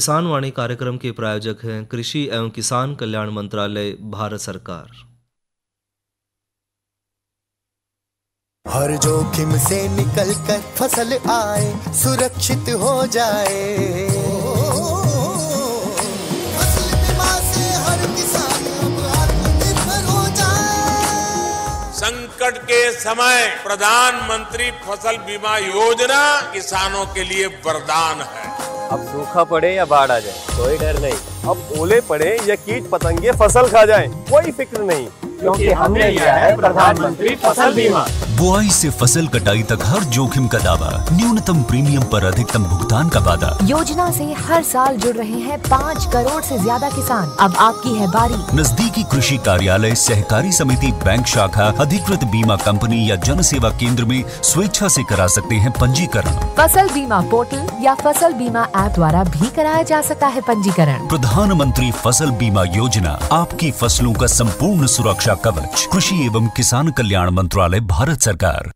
किसान वाणी कार्यक्रम के प्रायोजक हैं कृषि एवं किसान कल्याण मंत्रालय, भारत सरकार। हर जोखिम से निकल कर फसल आए, सुरक्षित हो जाए। फसल बीमा से हर किसान अब आत्मनिर्भर हो जाए। संकट के समय प्रधानमंत्री फसल बीमा योजना किसानों के लिए वरदान है। अब सूखा पड़े या बाढ़ आ जाए कोई डर नहीं, अब ओले पड़े या कीट पतंगे फसल खा जाए कोई फिक्र नहीं, क्योंकि हमने लिया है प्रधानमंत्री फसल बीमा। बुआई से फसल कटाई तक हर जोखिम का दावा, न्यूनतम प्रीमियम पर अधिकतम भुगतान का वादा। योजना से हर साल जुड़ रहे हैं 5 करोड़ से ज्यादा किसान। अब आपकी है बारी। नजदीकी कृषि कार्यालय, सहकारी समिति, बैंक शाखा, अधिकृत बीमा कंपनी या जन सेवा केंद्र में स्वेच्छा से करा सकते हैं पंजीकरण। फसल बीमा पोर्टल या फसल बीमा ऐप द्वारा भी कराया जा सकता है पंजीकरण। प्रधानमंत्री फसल बीमा योजना, आपकी फसलों का संपूर्ण सुरक्षा कवच। कृषि एवं किसान कल्याण मंत्रालय, भारत सरकार।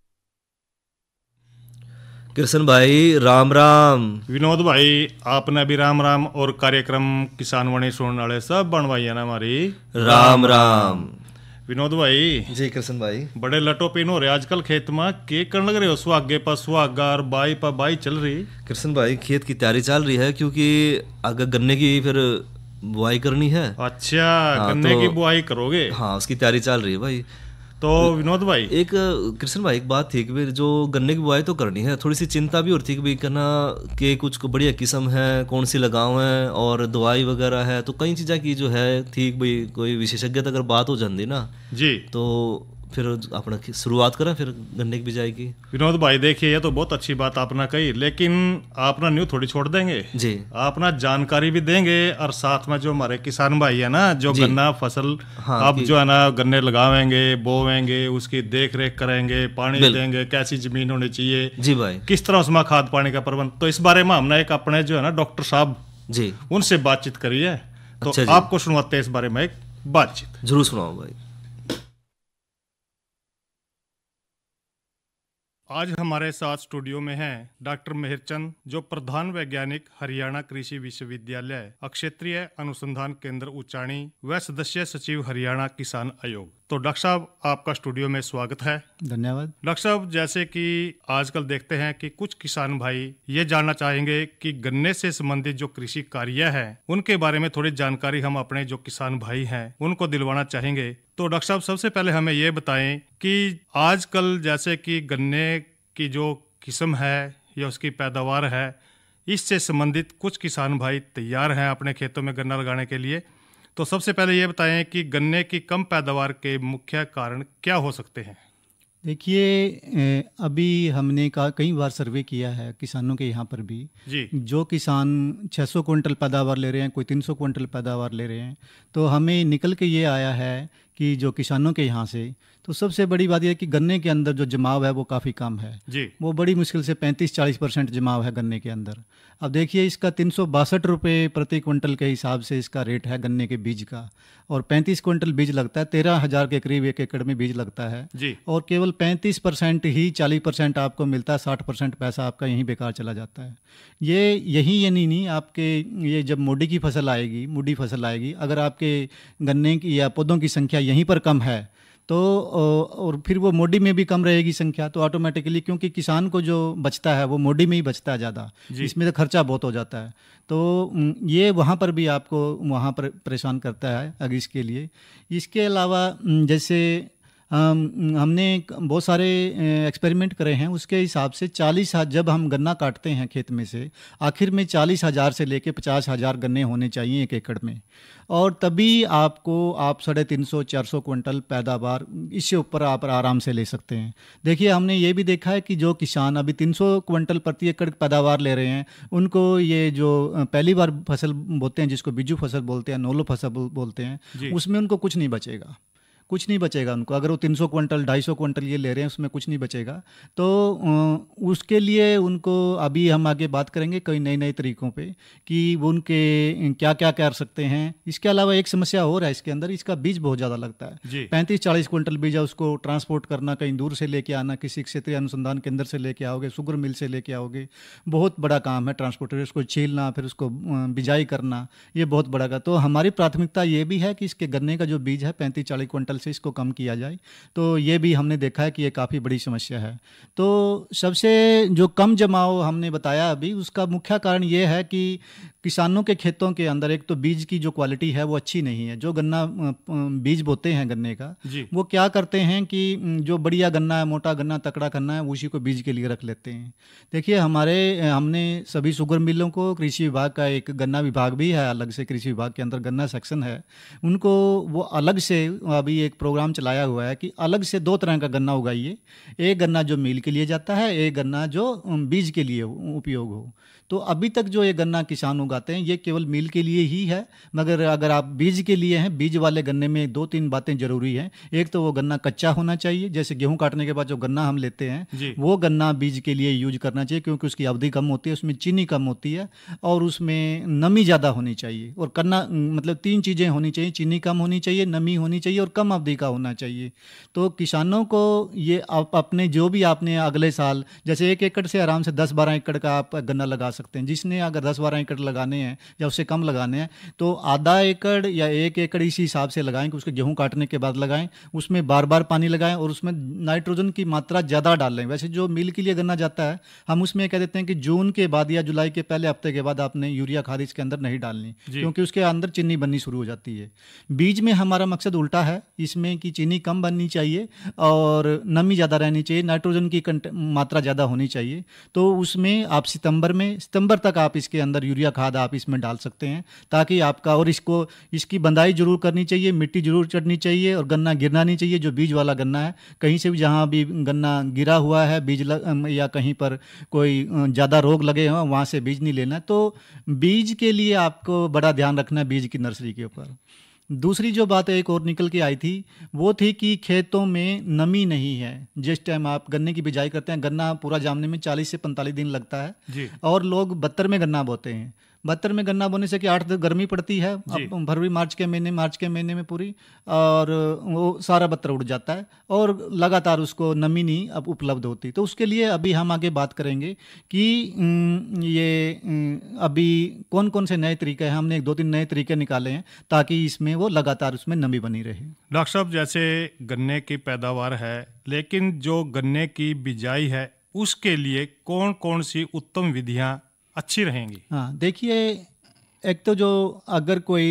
कृष्ण भाई राम राम। विनोद भाई आपने भी राम राम और कार्यक्रम किसान वाणी सुनने वाले सब बनवाई ना हमारी राम राम। विनोद भाई जी कृष्ण भाई, बड़े लटो पिन हो रहे आजकल खेत में, के करने लग रहे हो? सुहागे पर सुहागा और बाई पर बाई चल रही। कृष्ण भाई खेत की तैयारी चल रही है, क्योंकि अगर गन्ने की फिर बुआई करनी है। अच्छा हाँ, गन्ने तो की बुआई करोगे? हाँ, उसकी तैयारी चल रही है भाई। तो विनोद भाई एक कृष्ण भाई एक बात थी कि जो गन्ने की बुआई तो करनी है, थोड़ी सी चिंता भी होती थी कि भाई करना कि कुछ बढ़िया किस्म है, कौन सी लगाओ है और दवाई वगैरह है, तो कई चीज़ें की जो है थी भाई कोई विशेषज्ञ अगर बात हो जाती ना जी, तो फिर अपना शुरुआत करें फिर गन्ने की बिजाई की। विनोद भाई देखिए ये तो बहुत अच्छी बात आपने कही, लेकिन आपना न्यू थोड़ी छोड़ देंगे जी, आपना जानकारी भी देंगे और साथ में जो हमारे किसान भाई है ना, जो गन्ना फसल अब जो है ना गन्ने लगावेंगे, बोवेंगे, उसकी देख रेख करेंगे, पानी देंगे, कैसी जमीन होनी चाहिए जी भाई, किस तरह उसमें खाद पानी का प्रबंध, तो इस बारे में हमने एक अपने जो है ना डॉक्टर साहब जी उनसे बातचीत करी है। तो अच्छा आपको सुनवाते हैं इस बारे में एक बातचीत। जरूर सुनाओ भाई। आज हमारे साथ स्टूडियो में हैं डॉक्टर मेहरचंद, जो प्रधान वैज्ञानिक हरियाणा कृषि विश्वविद्यालय क्षेत्रीय अनुसंधान केंद्र उचाणी व सदस्य सचिव हरियाणा किसान आयोग। तो डॉक्टर साहब आपका स्टूडियो में स्वागत है। धन्यवाद। डॉक्टर साहब जैसे कि आजकल देखते हैं कि कुछ किसान भाई ये जानना चाहेंगे कि गन्ने से संबंधित जो कृषि कार्य है उनके बारे में थोड़ी जानकारी हम अपने जो किसान भाई हैं उनको दिलवाना चाहेंगे। तो डॉक्टर साहब सबसे पहले हमें ये बताएं कि आजकल जैसे कि गन्ने की जो किस्म है या उसकी पैदावार है, इससे संबंधित कुछ किसान भाई तैयार हैं अपने खेतों में गन्ना लगाने के लिए। तो सबसे पहले ये बताएं कि गन्ने की कम पैदावार के मुख्य कारण क्या हो सकते हैं? देखिए अभी हमने कई बार सर्वे किया है किसानों के यहाँ पर भी जी, जो किसान 600 क्विंटल पैदावार ले रहे हैं, कोई 300 क्विंटल पैदावार ले रहे हैं, तो हमें निकल के ये आया है कि जो किसानो62 के यहाँ से, तो सबसे बड़ी बात यह है कि गन्ने के अंदर जो जमाव है वो काफ़ी कम है जी, वो बड़ी मुश्किल से 35-40% जमाव है गन्ने के अंदर। अब देखिए इसका 362 रुपये प्रति क्विंटल के हिसाब से इसका रेट है गन्ने के बीज का, और 35 क्विंटल बीज लगता है, 13,000 के करीब एक एकड़ में बीज लगता है जी, और केवल 35% ही 40% आपको मिलता है, 60% पैसा आपका यहीं बेकार चला जाता है। ये नहीं आपके ये जब मोडी की फसल आएगी, मुडी फसल आएगी, अगर आपके गन्ने की या पौधों की संख्या यहीं पर कम है तो और फिर वो मोडी में भी कम रहेगी संख्या, तो ऑटोमेटिकली क्योंकि किसान को जो बचता है वो मोडी में ही बचता है ज़्यादा, इसमें तो खर्चा बहुत हो जाता है, तो ये वहाँ पर भी आपको वहाँ पर परेशान करता है अगर इसके लिए। इसके अलावा जैसे हमने बहुत सारे एक्सपेरिमेंट करे हैं, उसके हिसाब से 40,000 जब हम गन्ना काटते हैं खेत में से, आखिर में 40,000 से लेके 50,000 गन्ने होने चाहिए एक एकड़ में, और तभी आप 350-400 क्विंटल पैदावार इससे ऊपर आप आराम से ले सकते हैं। देखिए हमने ये भी देखा है कि जो किसान अभी 300 क्विंटल प्रति एकड़ पैदावार ले रहे हैं, उनको ये जो पहली बार फसल बोते हैं जिसको बीजू फसल बोलते हैं, नोलो फसल बोलते हैं, उसमें उनको कुछ नहीं बचेगा, कुछ नहीं बचेगा उनको। अगर वो 300 क्विंटल 250 क्विंटल ये ले रहे हैं उसमें कुछ नहीं बचेगा। तो उसके लिए उनको अभी हम आगे बात करेंगे कई नए नए तरीकों पे कि वो उनके क्या क्या कर सकते हैं। इसके अलावा एक समस्या और है इसके अंदर, इसका बीज बहुत ज़्यादा लगता है। 35-40 क्विंटल बीज है, उसको ट्रांसपोर्ट करना, कहीं दूर से लेके आना, किसी क्षेत्रीय अनुसंधान केंद्र से लेके आओगे, शुगर मिल से लेके आओगे, बहुत बड़ा काम है ट्रांसपोर्टर, उसको छीलना फिर उसको बिजाई करना, ये बहुत बड़ा का। तो हमारी प्राथमिकता ये भी है कि इसके गन्ने का जो बीज है 35-40 क्विंटल से इसको कम किया जाए। तो ये भी हमने देखा है कि ये काफ़ी बड़ी समस्या है। तो सबसे जो कम जमाव हमने बताया अभी, उसका मुख्य कारण ये है कि किसानों के खेतों के अंदर एक तो बीज की जो क्वालिटी है वो अच्छी नहीं है। जो गन्ना बीज बोते हैं गन्ने का, वो क्या करते हैं कि जो बढ़िया गन्ना है, मोटा गन्ना, तकड़ा गन्ना है, उसी को बीज के लिए रख लेते हैं। देखिए हमने सभी शुगर मिलों को, कृषि विभाग का एक गन्ना विभाग भी है अलग से, कृषि विभाग के अंदर गन्ना सेक्शन है, उनको वो अलग से अभी एक प्रोग्राम चलाया हुआ है कि अलग से 2 तरह का गन्ना उगाइए। एक गन्ना जो मील के लिए जाता है, एक गन्ना जो बीज के लिए उपयोग हो। तो अभी तक जो ये गन्ना किसान उगाते हैं ये केवल मील के लिए ही है, मगर अगर आप बीज के लिए हैं, बीज वाले गन्ने में 2-3 बातें जरूरी हैं। एक तो वो गन्ना कच्चा होना चाहिए, जैसे गेहूं काटने के बाद जो गन्ना हम लेते हैं वो गन्ना बीज के लिए यूज करना चाहिए, क्योंकि उसकी अवधि कम होती है, उसमें चीनी कम होती है और उसमें नमी ज़्यादा होनी चाहिए। और गन्ना मतलब 3 चीज़ें होनी चाहिए, चीनी कम होनी चाहिए, नमी होनी चाहिए और कम अवधि का होना चाहिए। तो किसानों को ये अपने जो भी आपने अगले साल जैसे 1 एकड़ से आराम से 10-12 एकड़ का आप गन्ना लगा सकते हैं। जिसने अगर 10-12 एकड़ लगाने हैं या उससे कम लगाने हैं तो आधा एकड़ या 1 एकड़ इसी हिसाब से लगाएं कि उसके गेहूं काटने के बाद लगाएं, उसमें बार-बार पानी लगाएं और उसमें नाइट्रोजन की मात्रा ज़्यादा डालें। वैसे जो मिल के लिए गन्ना जाता है हम उसमें कह देते हैं कि जून के बाद या जुलाई के पहले हफ्ते के बाद आपने यूरिया खाद इसके अंदर नहीं डालनी, क्योंकि उसके अंदर चीनी बननी शुरू हो जाती है। बीज में हमारा मकसद उल्टा है, इसमें कि चीनी कम बननी चाहिए और नमी ज़्यादा रहनी चाहिए, नाइट्रोजन की मात्रा ज़्यादा होनी चाहिए। तो उसमें आप सितंबर तक आप इसके अंदर यूरिया खाद आप इसमें डाल सकते हैं, ताकि आपका और इसकी बंदाई जरूर करनी चाहिए, मिट्टी जरूर चढ़नी चाहिए और गन्ना गिरना नहीं चाहिए। जो बीज वाला गन्ना है कहीं से भी जहाँ भी गन्ना गिरा हुआ है बीज या कहीं पर कोई ज़्यादा रोग लगे हों वहाँ से बीज नहीं लेना। तो बीज के लिए आपको बड़ा ध्यान रखना है बीज की नर्सरी के ऊपर। दूसरी जो बात एक और निकल के आई थी वो थी कि खेतों में नमी नहीं है। जिस टाइम आप गन्ने की बिजाई करते हैं, गन्ना पूरा जामने में 40 से 45 दिन लगता है और लोग 72 में गन्ना बोते हैं। 72 में गन्ना बोने से कि 8 दिन गर्मी पड़ती है फरवरी मार्च के महीने में पूरी, और वो सारा बत्तर उड़ जाता है और लगातार उसको नमी नहीं अब उपलब्ध होती। तो उसके लिए अभी हम आगे बात करेंगे कि ये अभी कौन कौन से नए तरीके हैं। हमने 2-3 नए तरीके निकाले हैं ताकि इसमें वो लगातार उसमें नमी बनी रहे। डॉक्टर साहब, जैसे गन्ने की पैदावार है, लेकिन जो गन्ने की बिजाई है उसके लिए कौन कौन सी उत्तम विधियां अच्छी रहेंगी? हाँ, देखिए एक तो जो अगर कोई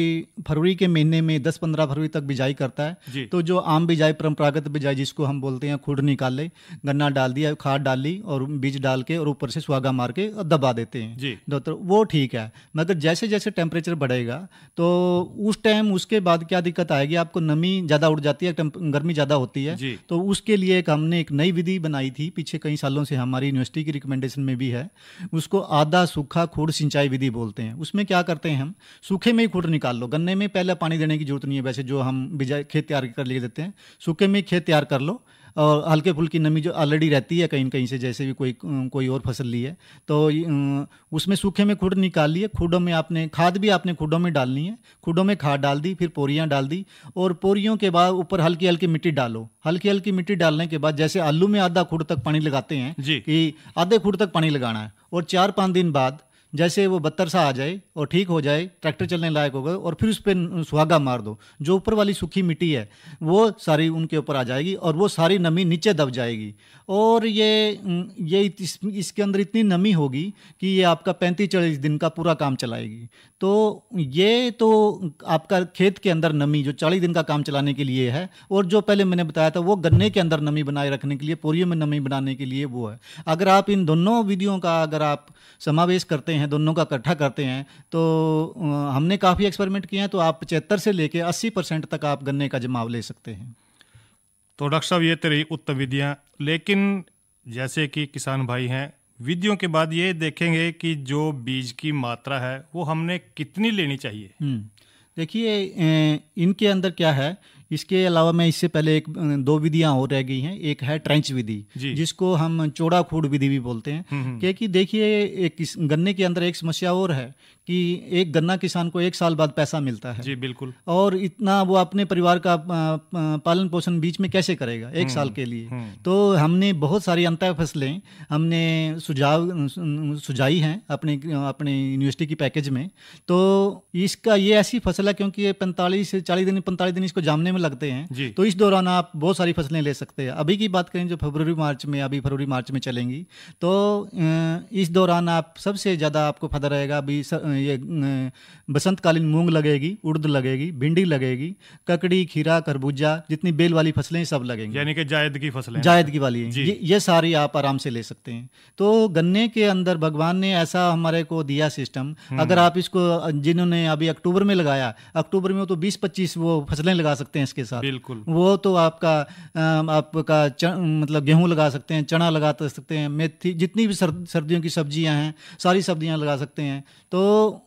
फरवरी के महीने में 10-15 फरवरी तक बिजाई करता है तो जो आम बिजाई, परंपरागत बिजाई जिसको हम बोलते हैं, खुड निकाले, गन्ना डाल दिया, खाद डाली और बीज डाल के और ऊपर से सुहागा मार के दबा देते हैं तो वो ठीक है। मगर जैसे जैसे टेम्परेचर बढ़ेगा तो उस टाइम उसके बाद क्या दिक्कत आएगी, आपको नमी ज़्यादा उड़ जाती है, गर्मी ज़्यादा होती है। तो उसके लिए हमने एक नई विधि बनाई थी पीछे कई सालों से, हमारी यूनिवर्सिटी की रिकमेंडेशन में भी है, उसको आधा सूखा खुड सिंचाई विधि बोलते हैं। उसमें क्या करते हैं, हम सूखे में ही खुड निकाल लो, गन्ने में पहले पानी देने की जरूरत नहीं है। वैसे जो हम बिजाई खेत तैयार कर लिए देते हैं, सूखे में खेत तैयार कर लो और हल्के फुल्की नमी जो ऑलरेडी रहती है कहीं कहीं से, जैसे भी कोई और फसल ली है तो उसमें सूखे में खुड निकाल लिए। खुडों में आपने खाद भी आपने खुडों में डालनी है, खुडों में खाद डाल दी, फिर पोरियां डाल दी और पोरियों के बाद ऊपर हल्की हल्की मिट्टी डालो। हल्की हल्की मिट्टी डालने के बाद जैसे आलू में आधा खुड तक पानी लगाते हैं कि आधे खुड तक पानी लगाना है, और 4-5 दिन बाद जैसे वो 72 सा आ जाए और ठीक हो जाए, ट्रैक्टर चलने लायक होगा, और फिर उस पर सुहागा मार दो। जो ऊपर वाली सूखी मिट्टी है वो सारी उनके ऊपर आ जाएगी और वो सारी नमी नीचे दब जाएगी। और ये इसके अंदर इतनी नमी होगी कि ये आपका 35-40 दिन का पूरा काम चलाएगी। तो ये तो आपका खेत के अंदर नमी जो 40 दिन का काम चलाने के लिए है, और जो पहले मैंने बताया था वो गन्ने के अंदर नमी बनाए रखने के लिए, पोरियों में नमी बनाने के लिए वो है। अगर आप इन दोनों विधियों का अगर आप समावेश करते हैं, दोनों का इकट्ठा करते हैं, तो हमने काफ़ी एक्सपेरिमेंट किए हैं, तो आप 75 से लेके 80% तक आप गन्ने का जमाव ले सकते हैं। तो डॉक्टर साहब, ये तेरी उत्तम विधियाँ, लेकिन जैसे कि किसान भाई हैं, विधियों के बाद ये देखेंगे कि जो बीज की मात्रा है वो हमने कितनी लेनी चाहिए। देखिए इनके अंदर क्या है, इसके अलावा मैं इससे पहले एक दो विधियां और रह गई हैं। एक है ट्रेंच विधि, जिसको हम चौड़ा खूड़ विधि भी बोलते हैं। क्योंकि देखिए एक गन्ने के अंदर एक समस्या और है कि एक गन्ना किसान को 1 साल बाद पैसा मिलता है। जी बिल्कुल। और इतना वो अपने परिवार का पालन पोषण बीच में कैसे करेगा 1 साल के लिए। तो हमने बहुत सारी अंतः फसलें हमने सुझाई हैं अपने यूनिवर्सिटी की पैकेज में। तो इसका ये ऐसी फसल है क्योंकि ये 45 से 45 दिन इसको जामने में लगते हैं। तो इस दौरान आप बहुत सारी फसलें ले सकते हैं। अभी की बात करें जो फरवरी मार्च में चलेंगी, तो इस दौरान आप सबसे ज़्यादा आपको फायदा रहेगा। अभी ये बसंतकालीन मूंग लगेगी, उड़द लगेगी, भिंडी लगेगी, ककड़ी, खीरा, खरबूजा, जितनी बेल वाली फसलें सब लगेंगी, यानी कि जायद की फसलें, जायद की वाली ये सारी आप आराम से ले सकते हैं। तो गन्ने के अंदर भगवान ने ऐसा हमारे को दिया सिस्टम। अगर आप इसको, जिन्होंने अभी अक्टूबर में लगाया, अक्टूबर में तो 20-25 वो फसलें लगा सकते हैं इसके साथ। बिल्कुल। वो तो आपका मतलब गेहूं लगा सकते हैं, चना लगा सकते हैं, मेथी, जितनी भी सर्दियों की सब्जियां हैं सारी सब्जियां लगा सकते हैं। तो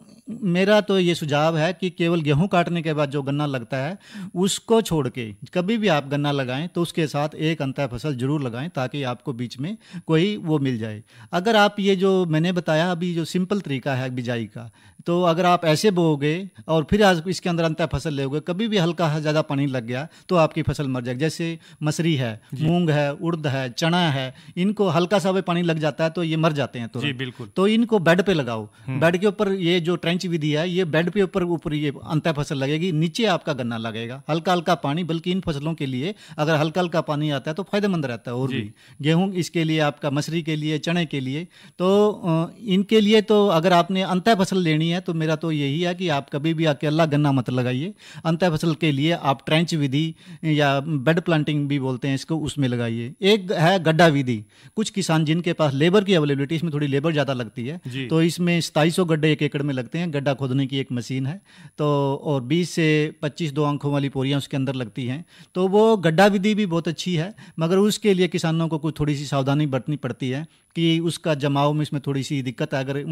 मेरा तो ये सुझाव है कि केवल गेहूं काटने के बाद जो गन्ना लगता है उसको छोड़ के कभी भी आप गन्ना लगाएं तो उसके साथ एक अंतर फसल जरूर लगाएं, ताकि आपको बीच में कोई वो मिल जाए। अगर आप ये जो मैंने बताया अभी जो सिंपल तरीका है बिजाई का, तो अगर आप ऐसे बोओगे और फिर आज इसके अंदर अंतर फसल लेोगे, कभी भी हल्का ज़्यादा पानी लग गया तो आपकी फसल मर जाएगी। जैसे मसरी है, मूंग है, उड़द है, चना है, इनको हल्का सा भी पानी लग जाता है तो ये मर जाते हैं तुरंत। जी बिल्कुल। तो इनको बेड पे लगाओ। बेड के ऊपर ये जो ट्रेंच विधि है, ये बेड पे ऊपर ये अंतर फसल लगेगी, नीचे आपका गन्ना लगेगा। हल्का हल्का पानी, बल्कि इन फसलों के लिए अगर हल्का हल्का पानी आता है तो फायदेमंद रहता है। और भी गेहूं इसके लिए, आपका मसरी के लिए, चने के लिए, तो इनके लिए तो अगर आपने अंतर फसल लेनी है तो मेरा तो यही है कि आप कभी भी अकेला गन्ना मत लगाइए। अंतर फसल के लिए आप ट्रेंच विधि या बेड प्लांटिंग भी बोलते हैं इसको, उसमें लगाइए। एक है गड्ढा विधि। कुछ किसान जिनके पास लेबर की अवेलेबिलिटी, इसमें थोड़ी लेबर ज़्यादा लगती है, तो इसमें 2700 गड्ढे 1 एकड़ में लगते हैं। गड्ढा खोदने की एक मशीन है, तो और 20 से 25 2 आंखों वाली पोरियां उसके अंदर लगती हैं। तो वो गड्ढा विधि भी बहुत अच्छी है, मगर उसके लिए किसानों को कुछ थोड़ी सी सावधानी बरतनी पड़ती है कि उसका जमाव में इसमें थोड़ी सी दिक्कत है। अगर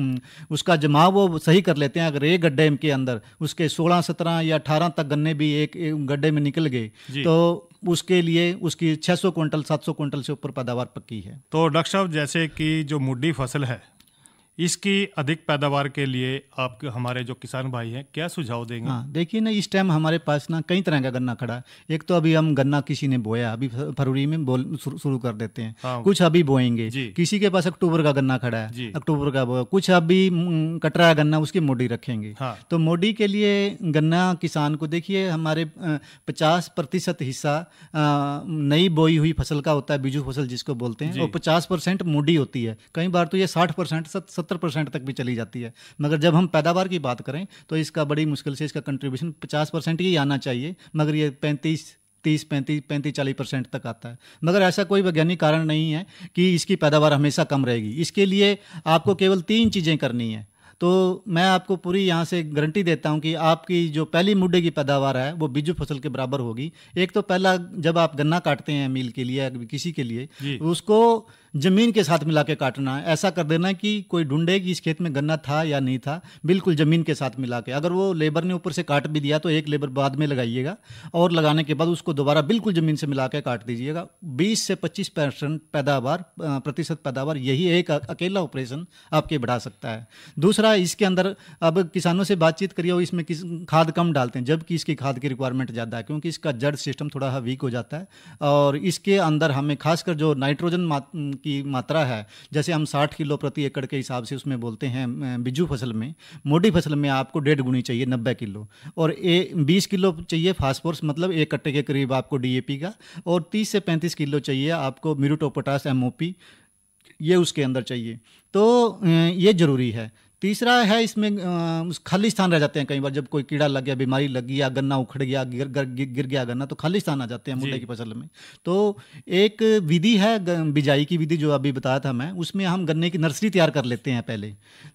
उसका जमाव वो सही कर लेते हैं, अगर एक गड्ढे के अंदर उसके 16, 17 या 18 तक गन्ने भी एक गड्ढे में निकल गए तो उसके लिए उसकी 600 क्विंटल 700 क्विंटल से ऊपर पैदावार पक्की है। तो डॉक्टर साहब, जैसे कि जो मुड्डी फसल है, इसकी अधिक पैदावार के लिए आप हमारे जो किसान भाई हैं क्या सुझाव देंगे? हाँ, देखिए ना, इस टाइम हमारे पास ना कई तरह का गन्ना खड़ा है। एक तो अभी हम गन्ना किसी ने बोया, अभी फरवरी में शुरू कर देते हैं। हाँ, कुछ अभी बोएंगे। किसी के पास अक्टूबर का गन्ना खड़ा है, अक्टूबर का बोया। कुछ अभी कटरा गन्ना, उसकी मोडी रखेंगे। हाँ, तो मोडी के लिए गन्ना किसान को देखिए, हमारे 50% हिस्सा नई बोई हुई फसल का होता है, बीजू फसल जिसको बोलते हैं, और 50% मोडी होती है। कई बार तो ये 60% 70% तक भी चली जाती है। मगर जब हम पैदावार की बात करें तो इसका बड़ी मुश्किल से इसका कंट्रीब्यूशन 50% ही आना चाहिए, मगर ये 35-40% तक आता है। मगर ऐसा कोई वैज्ञानिक कारण नहीं है कि इसकी पैदावार हमेशा कम रहेगी। इसके लिए आपको केवल 3 चीज़ें करनी है। तो मैं आपको पूरी यहाँ से गारंटी देता हूँ कि आपकी जो पहली मुड्डे की पैदावार है वो बीजू फसल के बराबर होगी। एक तो पहला, जब आप गन्ना काटते हैं मील के लिए या किसी के लिए, उसको ज़मीन के साथ मिला के काटना है। ऐसा कर देना कि कोई ढूंढे कि इस खेत में गन्ना था या नहीं था, बिल्कुल ज़मीन के साथ मिला के। अगर वो लेबर ने ऊपर से काट भी दिया तो एक लेबर बाद में लगाइएगा, और लगाने के बाद उसको दोबारा बिल्कुल ज़मीन से मिला के काट दीजिएगा। 20 से 25% प्रतिशत पैदावार यही एक अकेला ऑपरेशन आपके बढ़ा सकता है। दूसरा, इसके अंदर अब किसानों से बातचीत करिए, और इसमें खाद कम डालते हैं, जबकि इसकी खाद की रिक्वायरमेंट ज़्यादा है, क्योंकि इसका जड़ सिस्टम थोड़ा वीक हो जाता है। और इसके अंदर हमें खासकर जो नाइट्रोजन की मात्रा है, जैसे हम 60 किलो प्रति एकड़ के हिसाब से उसमें बोलते हैं बिजू फसल में, मोटी फसल में आपको 1.5 गुनी चाहिए 90 किलो, और 20 किलो चाहिए फास्फोरस, मतलब 1 कट्टे के करीब आपको डीएपी का, और 30 से 35 किलो चाहिए आपको म्यूरेट ऑफ पोटाश MOP, ये उसके अंदर चाहिए। तो ये ज़रूरी है। तीसरा है, इसमें खाली स्थान रह जाते हैं कई बार, जब कोई कीड़ा लग गया, बीमारी लगी, या गन्ना उखड़ गया, गिर गया गन्ना, तो खाली स्थान आ जाते हैं मुड्डे की फसल में। तो एक विधि है बिजाई की विधि जो अभी बताया था मैं, उसमें हम गन्ने की नर्सरी तैयार कर लेते हैं पहले।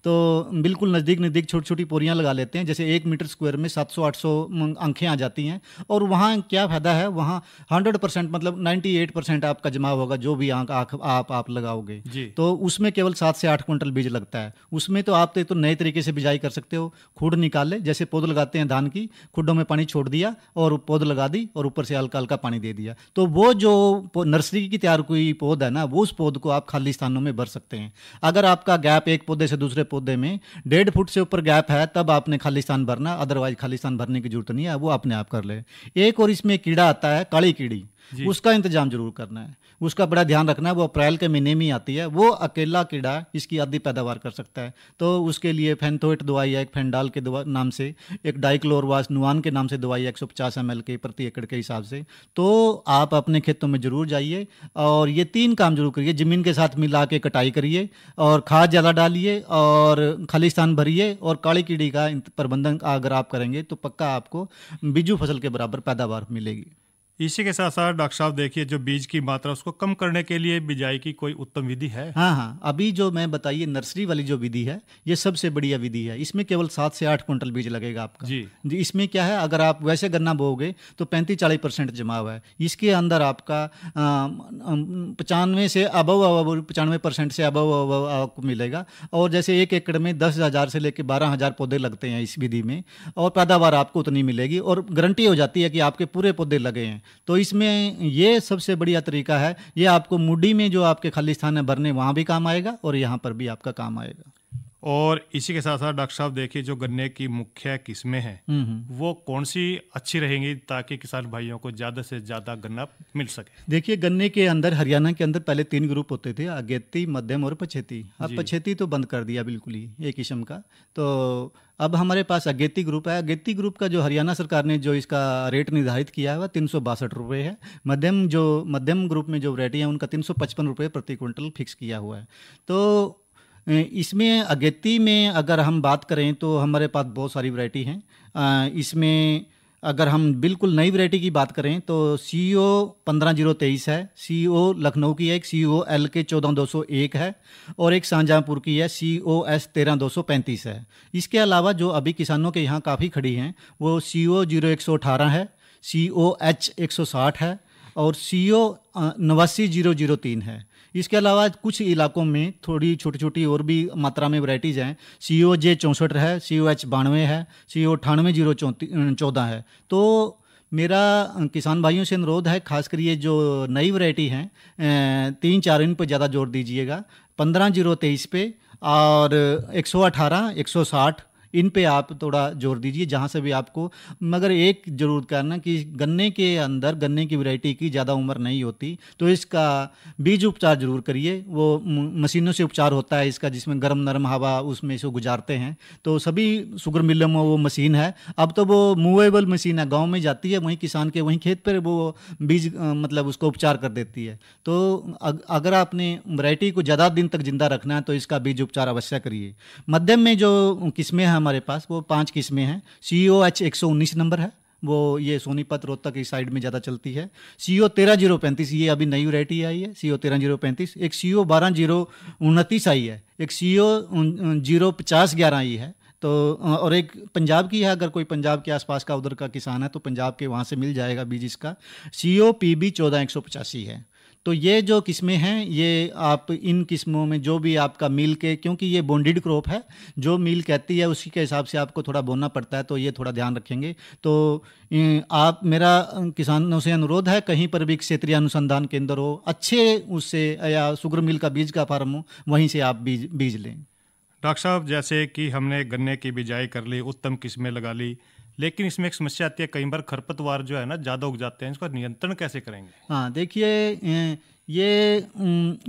तो बिल्कुल नज़दीक छोटी छोटी पोरियाँ लगा लेते हैं, जैसे 1 मीटर स्क्वायर में 700-800 आंखें आ जाती हैं। और वहाँ क्या फ़ायदा है, वहाँ 100% मतलब 98% आपका जमा होगा जो भी आँख आप लगाओगे। तो उसमें केवल 7 से 8 क्विंटल बीज लगता है। उसमें तो आप आप तो नए तरीके से बिजाई कर सकते हो, खुड निकाल ले, जैसे पौध लगाते हैं धान की, खुडों में पानी छोड़ दिया और पौध लगा दी और ऊपर से हल्का हल्का पानी दे दिया। तो वो जो नर्सरी की तैयार हुई पौध है ना, वो उस पौध को आप खाली स्थानों में भर सकते हैं। अगर आपका गैप एक पौधे से दूसरे पौधे में 1.5 फुट से ऊपर गैप है तब आपने खाली स्थान भरना, अदरवाइज खाली स्थान भरने की जरूरत नहीं है, वो अपने आप कर ले। एक और इसमें कीड़ा आता है, काली कीड़ी, उसका इंतजाम जरूर करना है, उसका बड़ा ध्यान रखना है। वो अप्रैल के महीने में ही आती है, वो अकेला कीड़ा इसकी आधी पैदावार कर सकता है। तो उसके लिए फेंथोइट दवाई है, एक फेंडाल के नाम से, एक डाइक्लोरवास नुआन के नाम से दवाई 150 ml के प्रति एकड़ के हिसाब से। तो आप अपने खेतों में जरूर जाइए और ये 3 काम जरूर करिए। ज़मीन के साथ मिला के कटाई करिए और खाद ज़्यादा डालिए और खाली स्थान भरिए, और काली कीड़ी का प्रबंधन अगर आप करेंगे तो पक्का आपको बीजू फसल के बराबर पैदावार मिलेगी। इसी के साथ साथ डॉक्टर साहब देखिए, जो बीज की मात्रा उसको कम करने के लिए बिजाई की कोई उत्तम विधि है? हाँ, अभी जो मैं बताइए नर्सरी वाली जो विधि है, ये सबसे बढ़िया विधि है। इसमें केवल 7 से 8 क्विंटल बीज लगेगा आपका जी। इसमें क्या है, अगर आप वैसे गन्ना बोओगे तो 35-40% जमाव है। इसके अंदर आपका 95 से अबव 95% से अबव आपको मिलेगा। और जैसे 1 एकड़ में 10,000 से लेकर 12,000 पौधे लगते हैं इस विधि में, और पैदावार आपको उतनी मिलेगी और गारंटी हो जाती है कि आपके पूरे पौधे लगे हैं। तो इसमें ये सबसे बढ़िया तरीका है। ये आपको मुड्डी में जो आपके खाली स्थान है भरने, वहाँ भी काम आएगा और यहाँ पर भी आपका काम आएगा। और इसी के साथ साथ डॉक्टर साहब देखिए, जो गन्ने की मुख्य किस्में हैं वो कौन सी अच्छी रहेंगी ताकि किसान भाइयों को ज़्यादा से ज़्यादा गन्ना मिल सके? देखिए, गन्ने के अंदर हरियाणा के अंदर पहले 3 ग्रुप होते थे, अगेती, मध्यम और पछेती। अब पछेती तो बंद कर दिया बिल्कुल ही, एक किस्म का। तो अब हमारे पास अगेती ग्रुप है। अगेती ग्रुप का जो हरियाणा सरकार ने जो इसका रेट निर्धारित किया है वह 362 रुपये है। मध्यम ग्रुप में जो वैरायटी है उनका 355 रुपये प्रति क्विंटल फिक्स किया हुआ है। तो इसमें अगेती में अगर हम बात करें तो हमारे पास बहुत सारी वैरायटी हैं। इसमें अगर हम बिल्कुल नई वैरायटी की बात करें तो CO 15023 है, CO लखनऊ की है, एक CO LK 14201 है और एक शाहजहाँपुर की है COS 13235 है। इसके अलावा जो अभी किसानों के यहाँ काफ़ी खड़ी हैं वो CO 0118 है, COH 160 है और CO 89003 है। इसके अलावा कुछ इलाकों में थोड़ी छोटी छोटी और भी मात्रा में वैरायटीज़ हैं। COJ 64 है, COH 92 है, CO 9804 है। तो मेरा किसान भाइयों से अनुरोध है, खासकर ये जो नई वैरायटी हैं 3-4 इन पर ज़्यादा जोर दीजिएगा, 15023 पे और 118, 160 इन पे आप थोड़ा जोर दीजिए, जहाँ से भी आपको। मगर एक जरूर करना कि गन्ने के अंदर गन्ने की वैरायटी की ज़्यादा उम्र नहीं होती, तो इसका बीज उपचार जरूर करिए। वो मशीनों से उपचार होता है इसका, जिसमें गर्म नरम हवा उसमें से गुजारते हैं। तो सभी शुगर मिलों में वो मशीन है। अब तो वो मूवेबल मशीन है, गाँव में जाती है, वहीं किसान के वहीं खेत पर वो बीज मतलब उसको उपचार कर देती है। तो अगर आपने वैरायटी को ज़्यादा दिन तक जिंदा रखना है तो इसका बीज उपचार अवश्य करिए। मध्यम में जो किस्में हैं हमारे पास वो 5 किस्में हैं। COH 119 नंबर है, वो ये सोनीपत रोहतक की साइड में ज़्यादा चलती है। CO 13035 ये अभी नई वैरायटी आई है, CO 13035। एक CO 12029 आई है, एक CO 05011 आई है। तो और एक पंजाब की है, अगर कोई पंजाब के आसपास का उधर का किसान है तो पंजाब के वहाँ से मिल जाएगा बीज इसका। CO PB 14185 है। तो ये जो किस्में हैं, ये आप इन किस्मों में जो भी आपका मील के, क्योंकि ये बॉन्डेड क्रॉप है, जो मील कहती है उसी के हिसाब से आपको थोड़ा बोना पड़ता है, तो ये थोड़ा ध्यान रखेंगे। तो आप, मेरा किसानों से अनुरोध है, कहीं पर भी क्षेत्रीय अनुसंधान केंद्र हो अच्छे, उससे या शुगर मिल का बीज का फार्म हो, वहीं से आप बीज लें। डॉक्टर साहब, जैसे कि हमने गन्ने की बिजाई कर ली, उत्तम किस्में लगा ली, लेकिन इसमें एक समस्या आती है, कई बार खरपतवार जो है ना ज़्यादा उग जाते हैं, इसका नियंत्रण कैसे करेंगे? हाँ, देखिए, ये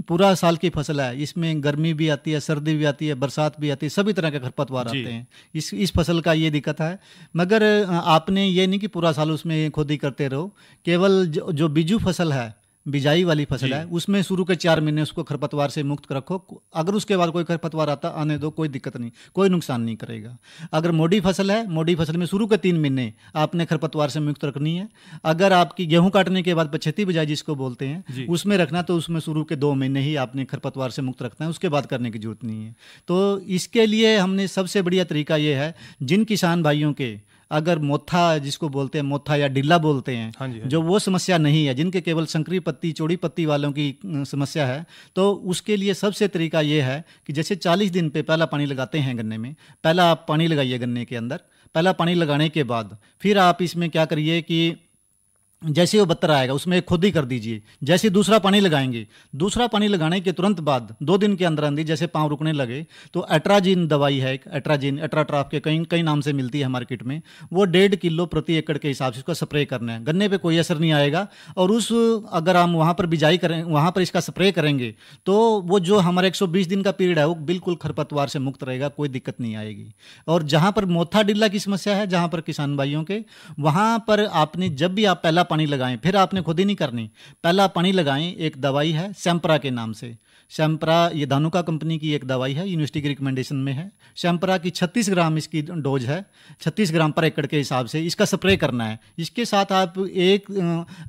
पूरा साल की फसल है, इसमें गर्मी भी आती है, सर्दी भी आती है, बरसात भी आती है, सभी तरह के खरपतवार आते हैं। इस फसल का ये दिक्कत है। मगर आपने ये नहीं कि पूरा साल उसमें खुद ही करते रहो। केवल जो बीजू फसल है, बिजाई वाली फसल है, उसमें शुरू के 4 महीने उसको खरपतवार से मुक्त रखो। अगर उसके बाद कोई खरपतवार आने दो, कोई दिक्कत नहीं, कोई नुकसान नहीं करेगा। अगर मोटी फसल है, मोटी फसल में शुरू के 3 महीने आपने खरपतवार से मुक्त रखनी है। अगर आपकी गेहूं काटने के बाद पछेती बिजाई जिसको बोलते हैं, उसमें रखना, तो उसमें शुरू के 2 महीने ही आपने खरपतवार से मुक्त रखना है, उसके बाद करने की जरूरत नहीं है। तो इसके लिए हमने सबसे बढ़िया तरीका ये है, जिन किसान भाइयों के अगर मोथा जिसको बोलते हैं, मोथा या डिल्ला बोलते हैं, हाँ जी, हाँ जो वो समस्या नहीं है, जिनके केवल संकरी पत्ती चौड़ी पत्ती वालों की समस्या है, तो उसके लिए सबसे तरीका ये है कि जैसे 40 दिन पे पहला पानी लगाते हैं गन्ने में, पहला आप पानी लगाइए गन्ने के अंदर। पहला पानी लगाने के बाद फिर आप इसमें क्या करिए कि जैसे वो बत्तर आएगा उसमें एक खोदी कर दीजिए। जैसे दूसरा पानी लगाएंगे, दूसरा पानी लगाने के तुरंत बाद 2 दिन के अंदर अंदर जैसे पाँव रुकने लगे तो एट्राजिन दवाई है, एक एट्राजिन, एट्राट्राफ के कई नाम से मिलती है मार्केट में, वो 1.5 किलो प्रति एकड़ के हिसाब से उसका स्प्रे करना है। गन्ने पे कोई असर नहीं आएगा। और अगर हम वहाँ पर बिजाई करें, वहाँ पर इसका स्प्रे करेंगे तो वो जो हमारा 120 दिन का पीरियड है वो बिल्कुल खरपतवार से मुक्त रहेगा, कोई दिक्कत नहीं आएगी। और जहाँ पर मोथा डिल्ला की समस्या है, जहाँ पर किसान भाइयों के, वहाँ पर आपने जब भी आप पहला पानी लगाएं, फिर आपने खुद ही नहीं करनी, पहला पानी लगाएं, एक दवाई है सैम्परा के नाम से। सैम्परा ये धानुका कंपनी की एक दवाई है, यूनिवर्सिटी की रिकमेंडेशन में है। सैम्परा की 36 ग्राम इसकी डोज है, 36 ग्राम पर एकड़ के हिसाब से इसका स्प्रे करना है। इसके साथ आप एक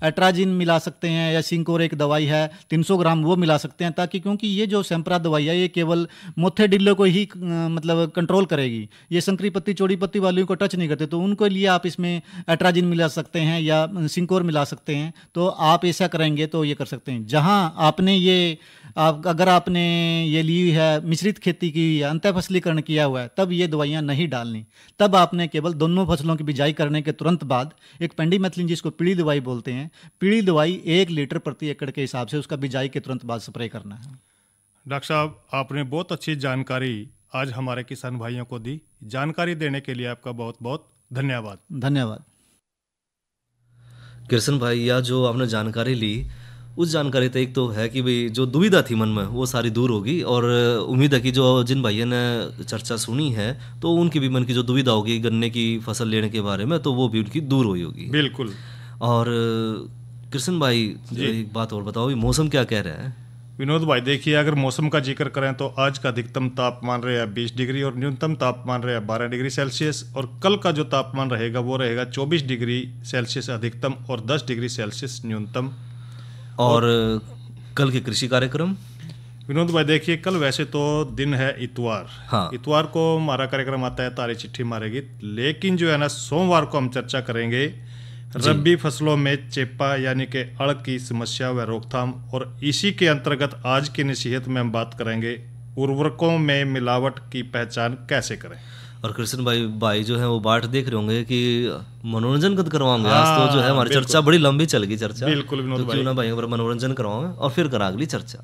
एट्राजिन मिला सकते हैं या सिंकोर एक दवाई है 300 ग्राम वो मिला सकते हैं, ताकि क्योंकि ये जो सैम्परा दवाई है ये केवल मोथे डिल्ले को ही मतलब कंट्रोल करेगी, ये संकरी पत्ती चौड़ी पत्ती वालों को टच नहीं करते। तो उनको लिए आप इसमें एट्राजिन मिला सकते हैं या सिंकोर मिला सकते हैं। तो आप ऐसा करेंगे तो ये कर सकते हैं। जहाँ आपने ये अगर आपने ये ली है मिश्रित खेती की या अंतर फसलीकरण किया हुआ है, तब ये दवाइयाँ नहीं डालनी। तब आपने केवल दोनों फसलों की बिजाई करने के तुरंत बाद एक पेंडीमेथिलिन, जिसको पीली दवाई बोलते हैं, पीली दवाई 1 लीटर प्रति एकड़ के हिसाब से उसका बिजाई के तुरंत बाद स्प्रे करना है। डॉक्टर साहब, आपने बहुत अच्छी जानकारी आज हमारे किसान भाइयों को दी। जानकारी देने के लिए आपका बहुत बहुत धन्यवाद। धन्यवाद कृष्ण भाई, या जो आपने जानकारी ली, उस जानकारी तो एक तो है कि भाई जो दुविधा थी मन में वो सारी दूर होगी, और उम्मीद है कि जो जिन भाइयों ने चर्चा सुनी है तो उनकी भी मन की जो दुविधा होगी गन्ने की फसल लेने के बारे में, तो वो भी उनकी दूर हुई होगी। बिल्कुल। और कृष्ण भाई एक बात और बताओ, ये मौसम क्या कह रहा है? विनोद भाई, देखिए अगर मौसम का जिक्र करें तो आज का अधिकतम तापमान रहेगा 20 डिग्री और न्यूनतम तापमान रहेगा 12 डिग्री सेल्सियस, और कल का जो तापमान रहेगा वो रहेगा 24 डिग्री सेल्सियस अधिकतम और 10 डिग्री सेल्सियस न्यूनतम। और कल के कृषि कार्यक्रम विनोद भाई, देखिए कल वैसे तो दिन है इतवार। हाँ। इतवार को हमारा कार्यक्रम आता है तारी चिट्ठी मारेगी, लेकिन जो है ना सोमवार को हम चर्चा करेंगे रबी फसलों में चेपा यानी कि अड़ की समस्या व रोकथाम, और इसी के अंतर्गत आज की नसीहत में हम बात करेंगे उर्वरकों में मिलावट की पहचान कैसे करें। और कृष्ण भाई जो है वो बाट देख रहे होंगे कि मनोरंजन कद करवाओगे। आज तो जो है हमारी चर्चा बड़ी लंबी चल गई चर्चा। बिल्कुल विनोद तो भाई, क्यों ना भाई मनोरंजन करवाओगे और फिर करा अगली चर्चा।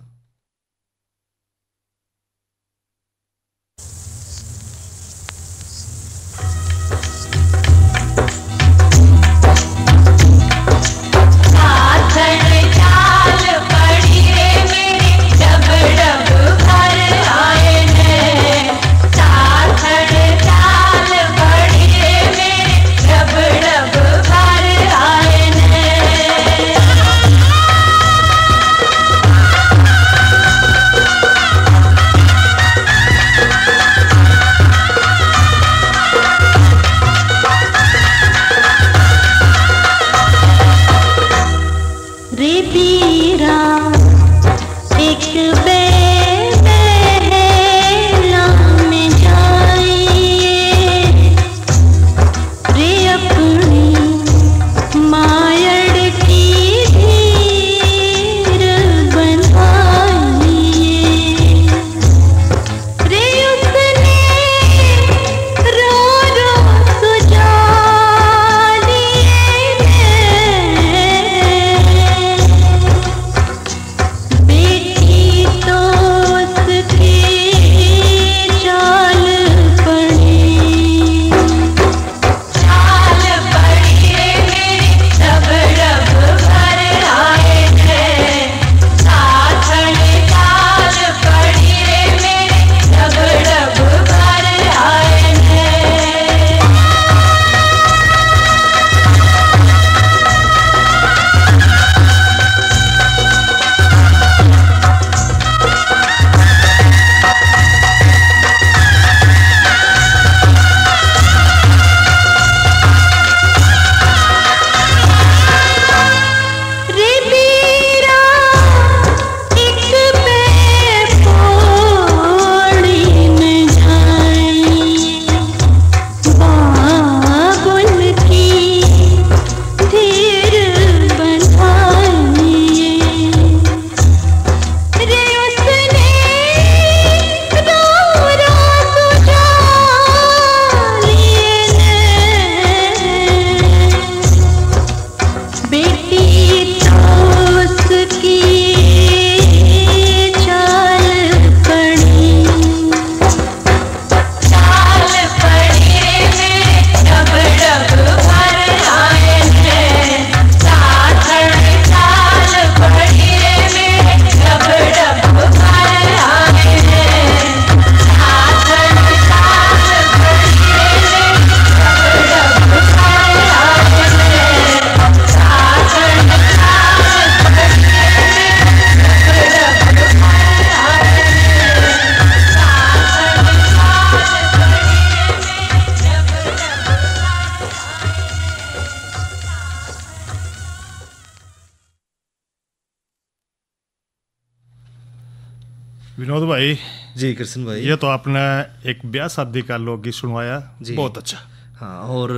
विनोद भाई जी कृष्ण भाई, ये तो आपने एक ब्याह शादी का लोकगीत सुनवाया, बहुत अच्छा। हाँ, और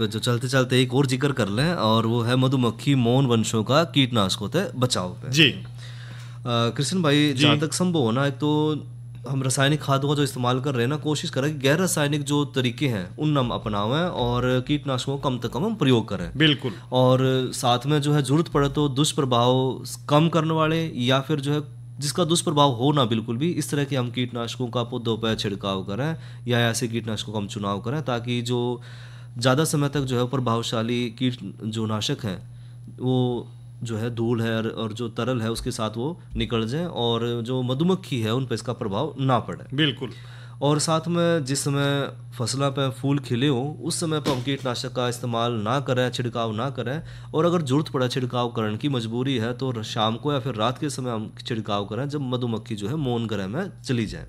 जो चलते चलते एक और जिक्र कर लें, और वो है मधुमक्खी मौन वंशों का कीटनाशकों से बचाव पे। जी कृष्ण भाई, जहाँ तक संभव हो ना, एक तो हम रासायनिक खादों का जो इस्तेमाल कर रहे हैं ना, कोशिश करें कि गैर रासायनिक जो तरीके हैं उन हम अपनावें और कीटनाशकों को कम से कम हम प्रयोग करें। बिल्कुल। और साथ में जो है जरूरत पड़े तो दुष्प्रभाव कम करने वाले, या फिर जो है जिसका दुष्प्रभाव हो ना बिल्कुल भी, इस तरह के हम कीटनाशकों का पौधों पर छिड़काव करें, या ऐसे कीटनाशकों का हम चुनाव करें, ताकि जो ज़्यादा समय तक जो है प्रभावशाली कीट जो नाशक हैं वो जो है धूल है और जो तरल है उसके साथ वो निकल जाए, और जो मधुमक्खी है उन पर इसका प्रभाव ना पड़े। बिल्कुल। और साथ में जिस समय फसलों पे फूल खिले हों उस समय पर हम कीटनाशक का इस्तेमाल ना करें, छिड़काव ना करें, और अगर जरूरत पड़े छिड़काव करने की मजबूरी है तो शाम को या फिर रात के समय हम छिड़काव करें, जब मधुमक्खी जो है मौन ग्रह में चली जाए।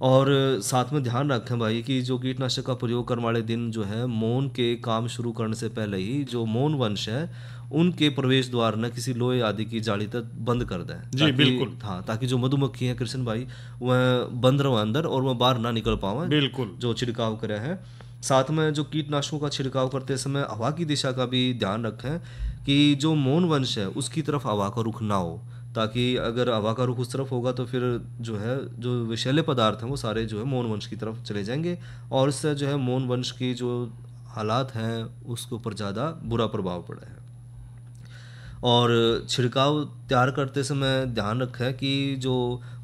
और साथ में ध्यान रखें भाई कि जो कीटनाशक का प्रयोग करने वाले दिन जो है मौन के काम शुरू करने से पहले ही जो मौन वंश है उनके प्रवेश द्वार न किसी लोहे आदि की जाली तक बंद कर दें। जी बिल्कुल। हाँ, ताकि जो मधुमक्खी है कृष्ण भाई वह बंद रहो अंदर और वह बाहर ना निकल पावे। बिल्कुल। जो छिड़काव करे हैं, साथ में जो कीटनाशकों का छिड़काव करते समय हवा की दिशा का भी ध्यान रखें कि जो मौन वंश है उसकी तरफ हवा का रुख ना हो, ताकि अगर हवा का रुख उस तरफ होगा तो फिर जो है जो विषैले पदार्थ हैं वो सारे जो है मौन वंश की तरफ चले जाएंगे, और इससे जो है मौन वंश की जो हालात हैं उसके ऊपर ज़्यादा बुरा प्रभाव पड़ा है। और छिड़काव तैयार करते समय ध्यान रखें कि जो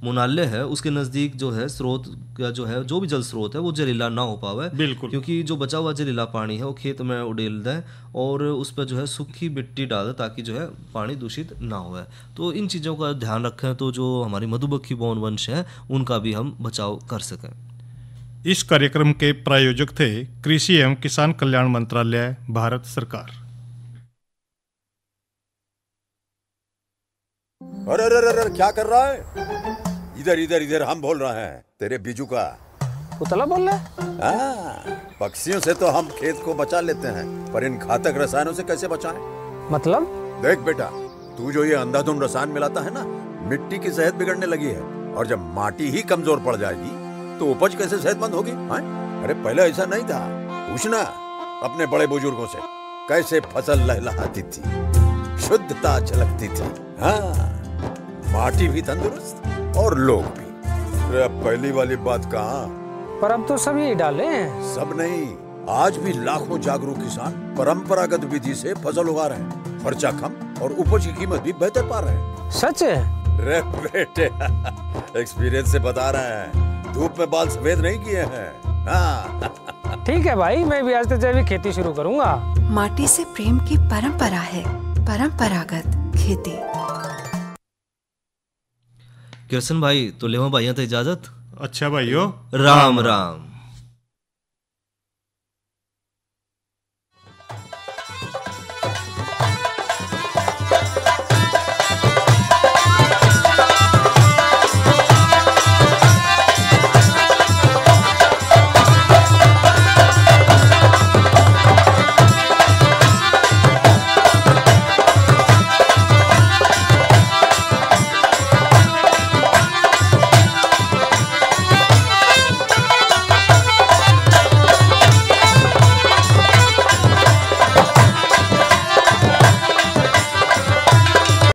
मुनाल्य है उसके नज़दीक जो है स्रोत का जो है जो भी जल स्रोत है वो जहरीला ना हो पावे। बिल्कुल। क्योंकि जो बचा हुआ जहरीला पानी है वो खेत में उड़ेल दें और उस पर जो है सूखी मिट्टी डाल दें, ताकि जो है पानी दूषित ना हो। तो इन चीज़ों का ध्यान रखें तो जो हमारी मधुमक्खी मौन वंश है उनका भी हम बचाव कर सकें। इस कार्यक्रम के प्रायोजक थे कृषि एवं किसान कल्याण मंत्रालय, भारत सरकार। अरे अरे अरे क्या कर रहा है? इधर इधर इधर, हम बोल रहे हैं तेरे बीजू का। पुतला बोल रहा है? हाँ, पक्षियों से तो हम खेत को बचा लेते हैं, पर इन घातक रसायनों से कैसे बचाएं? मतलब? देख बेटा, तू जो ये अंधाधुंध रसायन मिलाता है ना, मिट्टी की सेहत बिगड़ने लगी है, और जब माटी ही कमजोर पड़ जाएगी तो उपज कैसे सेहतमंद होगी? अरे पहले ऐसा नहीं था, पूछना अपने बड़े बुजुर्गों से, कैसे फसल लहलहाती थी, शुद्धता झलकती थी। हाँ, माटी भी तंदुरुस्त और लोग भी। अरे पहली वाली बात कहाँ? पर अब तो सब यही डाले हैं। सब नहीं, आज भी लाखों जागरूक किसान परंपरागत विधि से फसल उगा रहे हैं, खर्चा कम और उपज की कीमत भी बेहतर पा रहे हैं। सच है? रे बेटे, एक्सपीरियंस से बता रहे हैं, धूप में बाल सफेद नहीं किए हैं। हाँ। ठीक है भाई, मैं भी आज से जैविक खेती शुरू करूंगा। माटी से प्रेम की परंपरा है, परंपरागत खेती। कृष्ण भाई, तो लेवा भाइयों तो इजाजत। अच्छा भाइयों, राम राम।